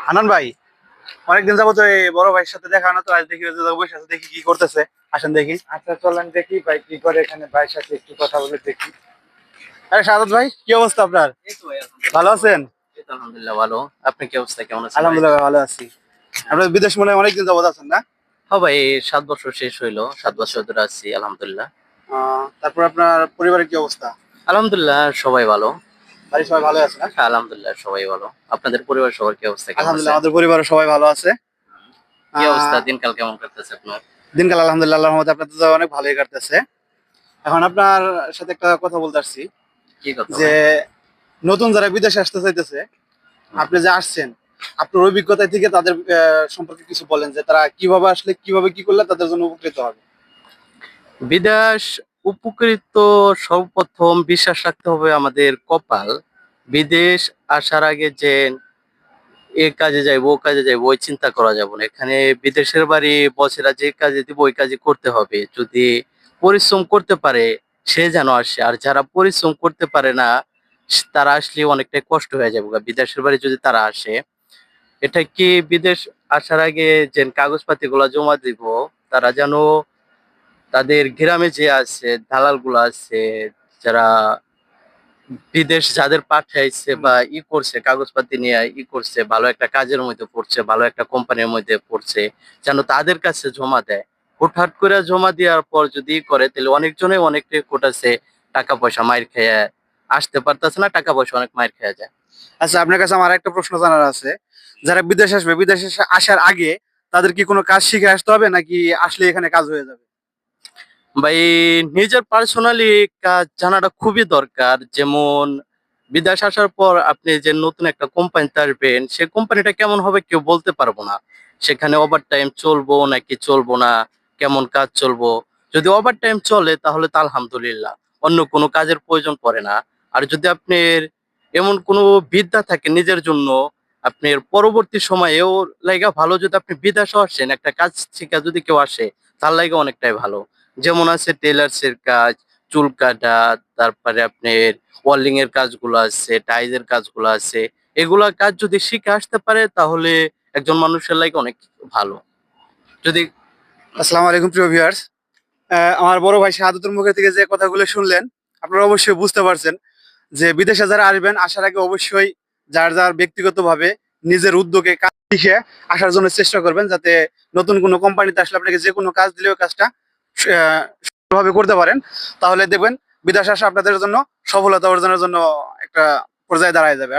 হানান ভাই, অনেকদিন যাবত এই বড় ভাইয়ের সাথে দেখা না তো, আজ দেখি ওই যে বসে আছে, দেখি কি করতেছে। আসেন দেখি। আচ্ছা চলেন দেখি ভাই কি করে, এখানে ভাইয়ের সাথে একটু কথা বলে দেখি। আরে সাদাত ভাই, কি অবস্থা আপনার? এই তো ভাই আলহামদুলিল্লাহ ভালো ভালো। আছেন? এই তো আলহামদুলিল্লাহ ভালো। আপনি কি অবস্থা, কেমন আছেন ভাই? আলহামদুলিল্লাহ ভালো আছি। আপনার বিদেশ মনে হয় অনেকদিন যাবত আছেন না? হ্যাঁ ভাই, 7 বছর শেষ হইলো, 7 বছর ধরে আছি আলহামদুলিল্লাহ। তারপর আপনার পরিবারের কি অবস্থা? আলহামদুলিল্লাহ সবাই ভালো। বাড়ির সবাই ভালো আছে না? হ্যাঁ আলহামদুলিল্লাহ সবাই ভালো। আপনাদের পরিবার সবার কি অবস্থা, কেমন আছে? আলহামদুলিল্লাহ আমাদের পরিবারের সবাই ভালো আছে। কি অবস্থা, আহ, দিনকাল কেমন কাটতেছে আপনার? দিনকাল আলহামদুলিল্লাহ আল্লাহর রহমতে আপনাদের তো অনেক ভালোই কাটতেছে। এখন আপনার সাথে একটা কথা বলতে আসছি কি কথা যে ভাই? নতুন যারা বিদেশে আসতে চাইতেছে, আপনি যে আসছেন, আপনার অভিজ্ঞতা থেকে তাদের সম্পর্কে কিছু বলেন, যে তারা কিভাবে আসলে কিভাবে কি করলে তাদের জন্য উপকৃত হবে। বিদেশ উপকৃত, সর্বপ্রথম বিশ্বাস রাখতে হবে আমাদের কপাল। বিদেশ আসার আগে যে এ কাজে যাইবো ও কাজে যাইবো ওই চিন্তা করা যাবে না। এখানে বিদেশের বাড়ি বসেরা যে কাজে দিব ওই কাজে করতে হবে। যদি পরিশ্রম করতে পারে সে যেন আসে, আর যারা পরিশ্রম করতে পারে না তারা আসলে অনেকটাই কষ্ট হয়ে যাবে বিদেশের বাড়ি যদি তারা আসে। এটা কি, বিদেশ আসার আগে যে কাগজপাতি গুলা জমা দিব, তারা যেন তাদের গ্রামে যে আছে দালাল গুলা আছে, যারা বিদেশ যাদের পাঠাইছে বা করছে, কাগজপাতি নিয়ে করছে, ভালো একটা কাজের মধ্যে পড়ছে, ভালো একটা কোম্পানির মধ্যে পড়ছে, যেন তাদের কাছে জমা দেয়। হুটহাট করে জমা দেওয়ার পর যদি করে তাহলে অনেকজনে অনেক রেকর্ড আছে, টাকা পয়সা মাইর খেয়ে আসতে পারতেছে না, টাকা পয়সা অনেক মাইর খেয়ে যায়। আচ্ছা, আপনার কাছে আমার একটা প্রশ্ন জানার আছে। যারা বিদেশে আসবে, বিদেশে আসার আগে তাদের কি কোনো কাজ শিখে আসতে হবে, নাকি আসলে এখানে কাজ হয়ে যাবে? ভাই, নিজের পার্সোনালি কাজ জানাটা খুবই দরকার। যেমন বিদেশ আসার পর আপনি যে নতুন একটা কোম্পানিতে আসবেন, সে কোম্পানিটা কেমন হবে কেউ বলতে পারবো না। সেখানে ওভার টাইম চলবো নাকি চলবো না, কেমন কাজ চলবো। যদি ওভার টাইম চলে তাহলে তো আলহামদুলিল্লাহ, অন্য কোনো কাজের প্রয়োজন পড়ে না। আর যদি আপনার এমন কোনো বিদ্যা থাকে নিজের জন্য, আপনার পরবর্তী সময়েও লাইগা ভালো, যদি আপনি বিদেশে আসেন একটা কাজ শিখা যদি কেউ আসে, তার লাগে অনেকটাই ভালো। যেমন আছে টেলার্স এর কাজ, চুল কাটা, তারপরে আপনার ওয়ার্লিং এর কাজগুলো আছে, টাইজের কাজগুলো আছে। এগুলা কাজ যদি শিখে আসতে পারে তাহলে একজন মানুষের লাগে অনেক ভালো। যদি আসসালামু আলাইকুম প্রিয় ভিউয়ার্স। আমার বড় ভাই শাহাদাতের মুখে থেকে যে কথাগুলো শুনলেন, আপনারা অবশ্যই বুঝতে পারছেন যে বিদেশে যারা আসবেন, আসার আগে অবশ্যই যার যার ব্যক্তিগতভাবে নিজের উদ্যোগে কাজ শিখে আসার জন্য চেষ্টা করবেন, যাতে নতুন কোনো কোম্পানিতে আসলে আপনাকে যে কোনো কাজ দিলে ওই কাজটা ভাবে করতে পারেন। তাহলে দেখবেন বিদেশ আসা আপনাদের জন্য সফলতা অর্জনের জন্য একটা পর্যায়ে দাঁড়ায় যাবে। আর